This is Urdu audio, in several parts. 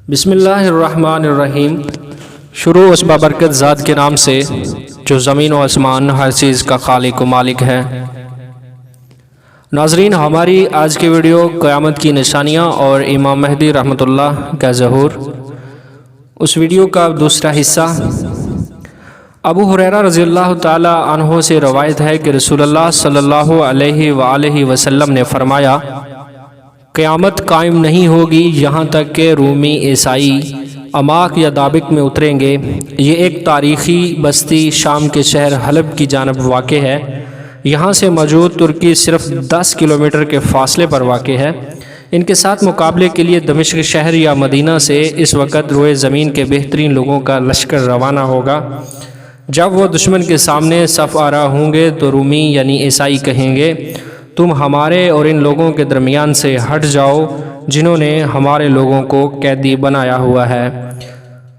بسم اللہ الرحمن الرحیم۔ شروع اس بابرکت ذات کے نام سے جو زمین و آسمان ہر چیز کا خالق و مالک ہے۔ ناظرین، ہماری آج کی ویڈیو قیامت کی نشانیاں اور امام مہدی رحمۃ اللہ کا ظہور، اس ویڈیو کا دوسرا حصہ۔ ابو ہریرہ رضی اللہ تعالی عنہ سے روایت ہے کہ رسول اللہ صلی اللہ علیہ وآلہ وسلم نے فرمایا، قیامت قائم نہیں ہوگی یہاں تک کہ رومی عیسائی اماک یا دابق میں اتریں گے۔ یہ ایک تاریخی بستی شام کے شہر حلب کی جانب واقع ہے۔ یہاں سے موجود ترکی صرف 10 کلومیٹر کے فاصلے پر واقع ہے۔ ان کے ساتھ مقابلے کے لیے دمشق شہر یا مدینہ سے اس وقت روئے زمین کے بہترین لوگوں کا لشکر روانہ ہوگا۔ جب وہ دشمن کے سامنے صف آرا ہوں گے تو رومی یعنی عیسائی کہیں گے، تم ہمارے اور ان لوگوں کے درمیان سے ہٹ جاؤ جنہوں نے ہمارے لوگوں کو قیدی بنایا ہوا ہے۔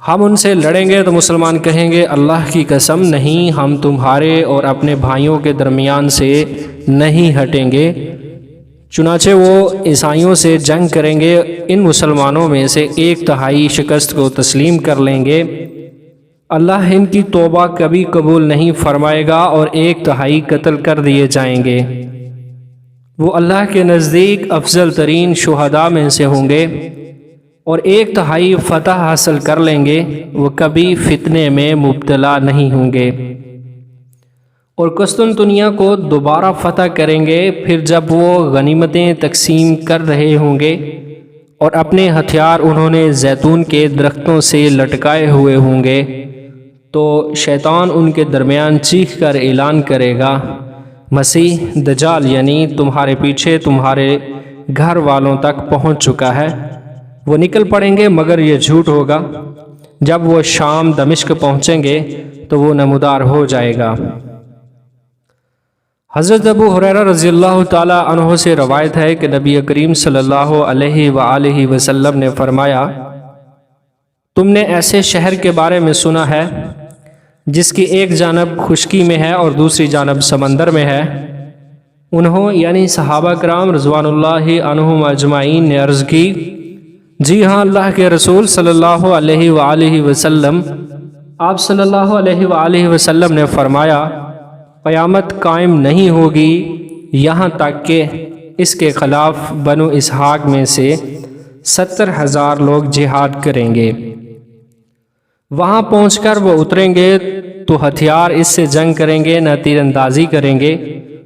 ہم ان سے لڑیں گے تو مسلمان کہیں گے، اللہ کی قسم نہیں، ہم تمہارے اور اپنے بھائیوں کے درمیان سے نہیں ہٹیں گے۔ چنانچہ وہ عیسائیوں سے جنگ کریں گے، ان مسلمانوں میں سے 1/3 شکست کو تسلیم کر لیں گے، اللہ ان کی توبہ کبھی قبول نہیں فرمائے گا اور 1/3 قتل کر دیے جائیں گے۔ وہ اللہ کے نزدیک افضل ترین شہداء میں سے ہوں گے اور 1/3 فتح حاصل کر لیں گے، وہ کبھی فتنے میں مبتلا نہیں ہوں گے اور قسطنطنیہ کو دوبارہ فتح کریں گے۔ پھر جب وہ غنیمتیں تقسیم کر رہے ہوں گے اور اپنے ہتھیار انہوں نے زیتون کے درختوں سے لٹکائے ہوئے ہوں گے تو شیطان ان کے درمیان چیخ کر اعلان کرے گا، مسیح دجال یعنی تمہارے پیچھے تمہارے گھر والوں تک پہنچ چکا ہے۔ وہ نکل پڑیں گے مگر یہ جھوٹ ہوگا۔ جب وہ شام دمشق پہنچیں گے تو وہ نمودار ہو جائے گا۔ حضرت ابو ہریرہ رضی اللہ تعالی عنہ سے روایت ہے کہ نبی کریم صلی اللہ علیہ وآلہ وسلم نے فرمایا، تم نے ایسے شہر کے بارے میں سنا ہے جس کی ایک جانب خشکی میں ہے اور دوسری جانب سمندر میں ہے؟ انہوں یعنی صحابہ کرام رضوان اللہ عنہم اجمعین نے عرض کی، جی ہاں اللہ کے رسول صلی اللہ علیہ وآلہ وسلم۔ آپ صلی اللہ علیہ وآلہ وسلم نے فرمایا، قیامت قائم نہیں ہوگی یہاں تک کہ اس کے خلاف بنو اسحاق میں سے 70,000 لوگ جہاد کریں گے۔ وہاں پہنچ کر وہ اتریں گے تو ہتھیار اس سے جنگ کریں گے، نہ تیر اندازی کریں گے۔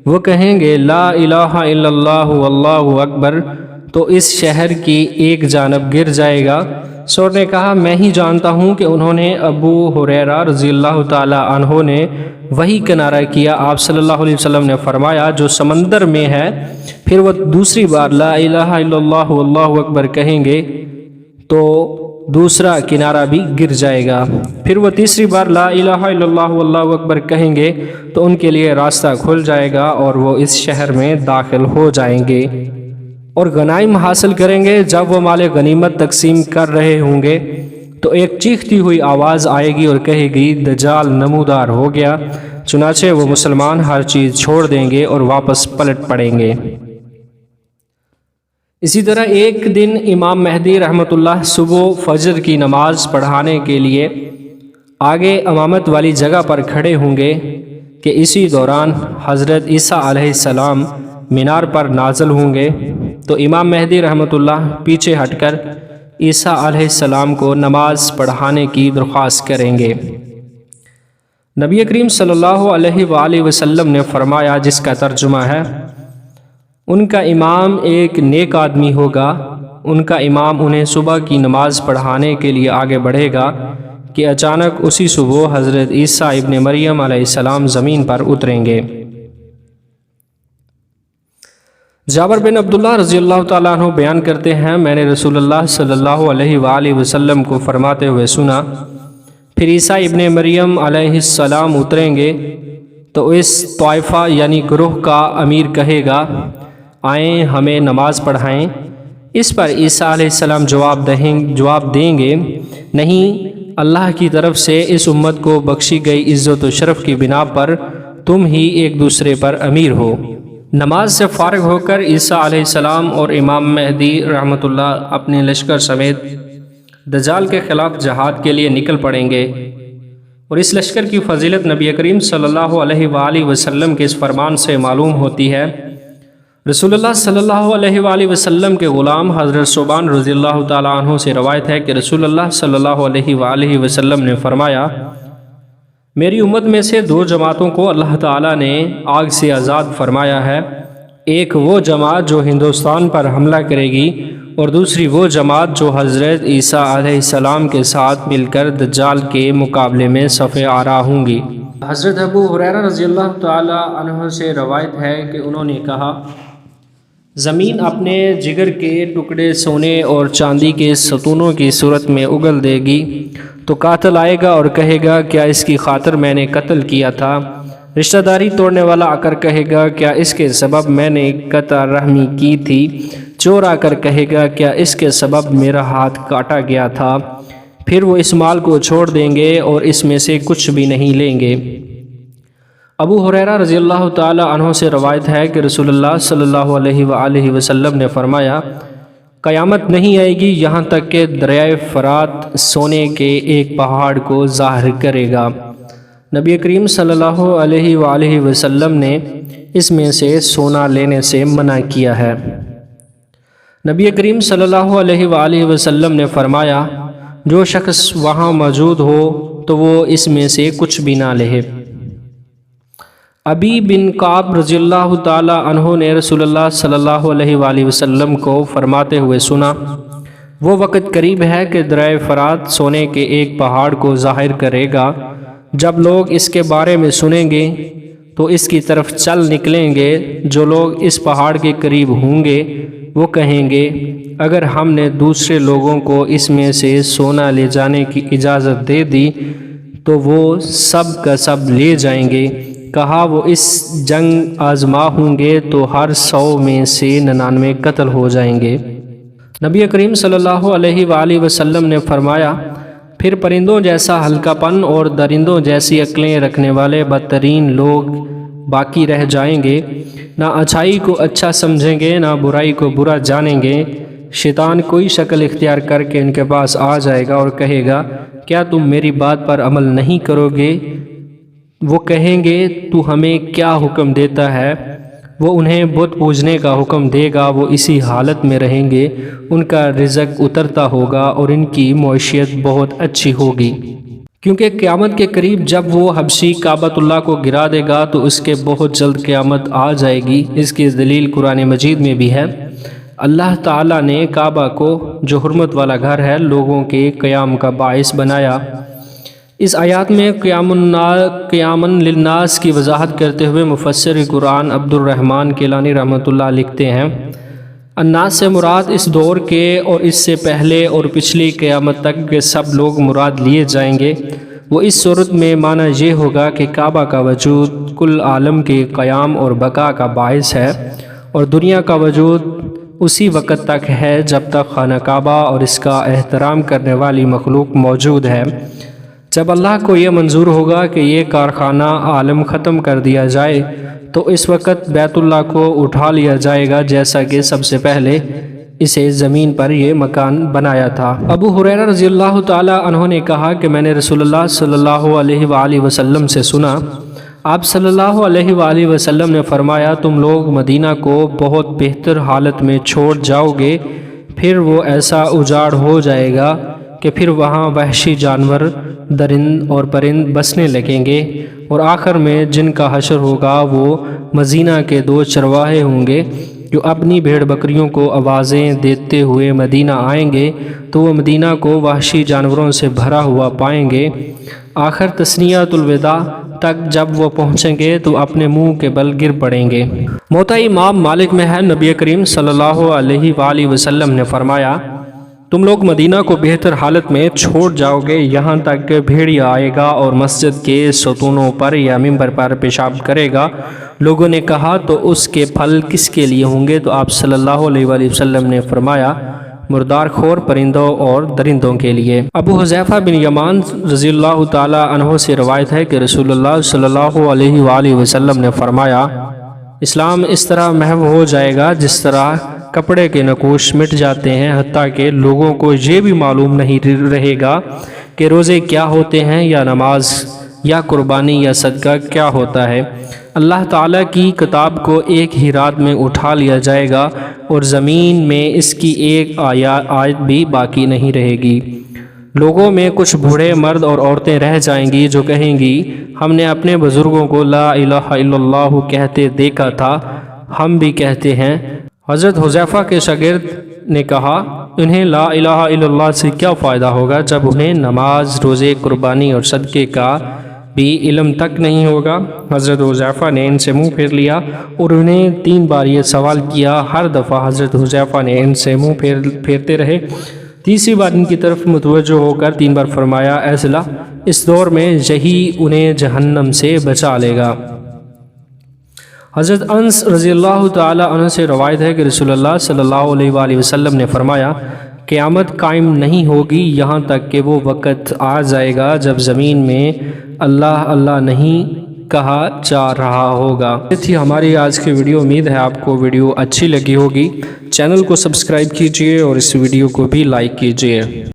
وہ کہیں گے لا الہ الا اللہ واللہ اکبر تو اس شہر کی ایک جانب گر جائے گا۔ سور نے کہا، میں ہی جانتا ہوں کہ انہوں نے ابو ہریرہ رضی اللہ تعالی عنہ نے وہی کنارہ کیا۔ آپ صلی اللہ علیہ وسلم نے فرمایا، جو سمندر میں ہے پھر وہ دوسری بار لا الہ الا اللہ واللہ اکبر کہیں گے تو دوسرا کنارہ بھی گر جائے گا۔ پھر وہ تیسری بار لا الہ الا اللہ واللہ اکبر کہیں گے تو ان کے لیے راستہ کھل جائے گا اور وہ اس شہر میں داخل ہو جائیں گے اور غنائم حاصل کریں گے۔ جب وہ مال غنیمت تقسیم کر رہے ہوں گے تو ایک چیختی ہوئی آواز آئے گی اور کہے گی، دجال نمودار ہو گیا۔ چنانچہ وہ مسلمان ہر چیز چھوڑ دیں گے اور واپس پلٹ پڑیں گے۔ اسی طرح ایک دن امام مہدی رحمۃ اللہ صبح فجر کی نماز پڑھانے کے لیے آگے امامت والی جگہ پر کھڑے ہوں گے کہ اسی دوران حضرت عیسیٰ علیہ السلام مینار پر نازل ہوں گے تو امام مہدی رحمۃ اللہ پیچھے ہٹ کر عیسیٰ علیہ السلام کو نماز پڑھانے کی درخواست کریں گے۔ نبی کریم صلی اللہ علیہ وآلہ وسلم نے فرمایا، جس کا ترجمہ ہے، ان کا امام ایک نیک آدمی ہوگا، ان کا امام انہیں صبح کی نماز پڑھانے کے لیے آگے بڑھے گا کہ اچانک اسی صبح حضرت عیسیٰ ابن مریم علیہ السلام زمین پر اتریں گے۔ جابر بن عبداللہ رضی اللہ تعالیٰ عنہ بیان کرتے ہیں، میں نے رسول اللہ صلی اللہ علیہ وآلہ وسلم کو فرماتے ہوئے سنا، پھر عیسیٰ ابن مریم علیہ السلام اتریں گے تو اس طائفہ یعنی گروہ کا امیر کہے گا، آئیں ہمیں نماز پڑھائیں۔ اس پر عیسیٰ علیہ السلام جواب دیں گے، نہیں، اللہ کی طرف سے اس امت کو بخشی گئی عزت و شرف کی بنا پر تم ہی ایک دوسرے پر امیر ہو۔ نماز سے فارغ ہو کر عیسیٰ علیہ السلام اور امام مہدی رحمۃ اللہ اپنے لشکر سمیت دجال کے خلاف جہاد کے لیے نکل پڑیں گے۔ اور اس لشکر کی فضیلت نبی کریم صلی اللہ علیہ وآلہ وسلم کے اس فرمان سے معلوم ہوتی ہے۔ رسول اللہ صلی اللہ علیہ وآلہ وسلم کے غلام حضرت ثوبان رضی اللہ تعالیٰ عنہ سے روایت ہے کہ رسول اللہ صلی اللہ علیہ وآلہ وسلم نے فرمایا، میری امت میں سے دو جماعتوں کو اللہ تعالیٰ نے آگ سے آزاد فرمایا ہے، ایک وہ جماعت جو ہندوستان پر حملہ کرے گی، اور دوسری وہ جماعت جو حضرت عیسیٰ علیہ السلام کے ساتھ مل کر دجال کے مقابلے میں صف آرا ہوں گی۔ حضرت ابو ہریرہ رضی اللہ تعالیٰ عنہ سے روایت ہے کہ انہوں نے کہا، زمین اپنے جگر کے ٹکڑے سونے اور چاندی کے ستونوں کی صورت میں اگل دے گی، تو قاتل آئے گا اور کہے گا، کیا اس کی خاطر میں نے قتل کیا تھا؟ رشتہ داری توڑنے والا آ کر کہے گا، کیا اس کے سبب میں نے قطع رحمی کی تھی؟ چور آ کر کہے گا، کیا اس کے سبب میرا ہاتھ کاٹا گیا تھا؟ پھر وہ اس مال کو چھوڑ دیں گے اور اس میں سے کچھ بھی نہیں لیں گے۔ ابو ہریرہ رضی اللہ تعالیٰ عنہ سے روایت ہے کہ رسول اللہ صلی اللہ علیہ وآلہ وسلم نے فرمایا، قیامت نہیں آئے گی یہاں تک کہ دریائے فرات سونے کے ایک پہاڑ کو ظاہر کرے گا۔ نبی کریم صلی اللہ علیہ وآلہ وسلم نے اس میں سے سونا لینے سے منع کیا ہے۔ نبی کریم صلی اللہ علیہ وآلہ وسلم نے فرمایا، جو شخص وہاں موجود ہو تو وہ اس میں سے کچھ بھی نہ لے۔ ابی بن کعب رضی اللہ تعالیٰ عنہ نے رسول اللہ صلی اللہ علیہ وآلہ وسلم کو فرماتے ہوئے سنا، وہ وقت قریب ہے کہ دریائے فرات سونے کے ایک پہاڑ کو ظاہر کرے گا، جب لوگ اس کے بارے میں سنیں گے تو اس کی طرف چل نکلیں گے۔ جو لوگ اس پہاڑ کے قریب ہوں گے وہ کہیں گے، اگر ہم نے دوسرے لوگوں کو اس میں سے سونا لے جانے کی اجازت دے دی تو وہ سب کا سب لے جائیں گے۔ کہا، وہ اس جنگ آزما ہوں گے تو ہر 100 میں سے 99 قتل ہو جائیں گے۔ نبی کریم صلی اللہ علیہ وآلہ وسلم نے فرمایا، پھر پرندوں جیسا ہلکا پن اور درندوں جیسی عقلیں رکھنے والے بدترین لوگ باقی رہ جائیں گے، نہ اچھائی کو اچھا سمجھیں گے نہ برائی کو برا جانیں گے۔ شیطان کوئی شکل اختیار کر کے ان کے پاس آ جائے گا اور کہے گا، کیا تم میری بات پر عمل نہیں کرو گے؟ وہ کہیں گے، تو ہمیں کیا حکم دیتا ہے؟ وہ انہیں بت پوجنے کا حکم دے گا، وہ اسی حالت میں رہیں گے، ان کا رزق اترتا ہوگا اور ان کی معیشت بہت اچھی ہوگی۔ کیونکہ قیامت کے قریب جب وہ حبشی کعبۃ اللہ کو گرا دے گا تو اس کے بہت جلد قیامت آ جائے گی۔ اس کی دلیل قرآن مجید میں بھی ہے۔ اللہ تعالیٰ نے کعبہ کو، جو حرمت والا گھر ہے، لوگوں کے قیام کا باعث بنایا۔ اس آیات میں قیامًا للناس کی وضاحت کرتے ہوئے مفسر قرآن عبد الرحمن کیلانی رحمۃ اللہ لکھتے ہیں، الناس سے مراد اس دور کے اور اس سے پہلے اور پچھلی قیامت تک کے سب لوگ مراد لیے جائیں گے۔ وہ اس صورت میں معنی یہ ہوگا کہ کعبہ کا وجود کل عالم کے قیام اور بقا کا باعث ہے، اور دنیا کا وجود اسی وقت تک ہے جب تک خانہ کعبہ اور اس کا احترام کرنے والی مخلوق موجود ہے۔ جب اللہ کو یہ منظور ہوگا کہ یہ کارخانہ عالم ختم کر دیا جائے تو اس وقت بیت اللہ کو اٹھا لیا جائے گا، جیسا کہ سب سے پہلے اسے زمین پر یہ مکان بنایا تھا۔ ابو ہریرہ رضی اللہ تعالیٰ عنہ نے کہا کہ میں نے رسول اللہ صلی اللہ علیہ وآلہ وسلم سے سنا، آپ صلی اللہ علیہ وآلہ وسلم نے فرمایا، تم لوگ مدینہ کو بہت بہتر حالت میں چھوڑ جاؤ گے، پھر وہ ایسا اجاڑ ہو جائے گا کہ پھر وہاں وحشی جانور، درند اور پرند بسنے لگیں گے، اور آخر میں جن کا حشر ہوگا وہ مدینہ کے 2 چرواہے ہوں گے جو اپنی بھیڑ بکریوں کو آوازیں دیتے ہوئے مدینہ آئیں گے تو وہ مدینہ کو وحشی جانوروں سے بھرا ہوا پائیں گے۔ آخر تثنیۃ الوداع تک جب وہ پہنچیں گے تو اپنے منہ کے بل گر پڑیں گے۔ موطا امام مالک میں ہے، نبی کریم صلی اللہ علیہ وآلہ وسلم نے فرمایا، تم لوگ مدینہ کو بہتر حالت میں چھوڑ جاؤ گے یہاں تک کہ بھیڑیا آئے گا اور مسجد کے ستونوں پر یا ممبر پر پیشاب کرے گا۔ لوگوں نے کہا، تو اس کے پھل کس کے لیے ہوں گے؟ تو آپ صلی اللہ علیہ وآلہ وسلم نے فرمایا، مردار خور پرندوں اور درندوں کے لیے۔ ابو حذیفہ بن یمان رضی اللہ تعالی عنہ سے روایت ہے کہ رسول اللہ صلی اللہ علیہ وآلہ وسلم نے فرمایا، اسلام اس طرح محو ہو جائے گا جس طرح کپڑے کے نقوش مٹ جاتے ہیں، حتیٰ کہ لوگوں کو یہ بھی معلوم نہیں رہے گا کہ روزے کیا ہوتے ہیں، یا نماز، یا قربانی، یا صدقہ کیا ہوتا ہے۔ اللہ تعالیٰ کی کتاب کو ایک ہی رات میں اٹھا لیا جائے گا، اور زمین میں اس کی ایک آیت بھی باقی نہیں رہے گی۔ لوگوں میں کچھ بوڑھے مرد اور عورتیں رہ جائیں گی جو کہیں گی، ہم نے اپنے بزرگوں کو لا الہ الا اللہ کہتے دیکھا تھا، ہم بھی کہتے ہیں۔ حضرت حذیفہ کے شاگرد نے کہا، انہیں لا الہ الا اللہ سے کیا فائدہ ہوگا جب انہیں نماز، روزے، قربانی اور صدقے کا بھی علم تک نہیں ہوگا۔ حضرت حذیفہ نے ان سے منہ پھیر لیا اور انہیں 3 بار یہ سوال کیا۔ ہر دفعہ حضرت حذیفہ نے ان سے منہ پھیرتے رہے۔ تیسری بار ان کی طرف متوجہ ہو کر 3 بار فرمایا، اے صلہ، اس دور میں یہی انہیں جہنم سے بچا لے گا۔ حضرت انس رضی اللہ تعالی عنہ سے روایت ہے کہ رسول اللہ صلی اللہ علیہ وآلہ وسلم نے فرمایا، قیامت قائم نہیں ہوگی یہاں تک کہ وہ وقت آ جائے گا جب زمین میں اللہ اللہ نہیں کہا جا رہا ہوگا۔ یہ تھی ہماری آج کی ویڈیو۔ امید ہے آپ کو ویڈیو اچھی لگی ہوگی۔ چینل کو سبسکرائب کیجئے اور اس ویڈیو کو بھی لائک کیجئے۔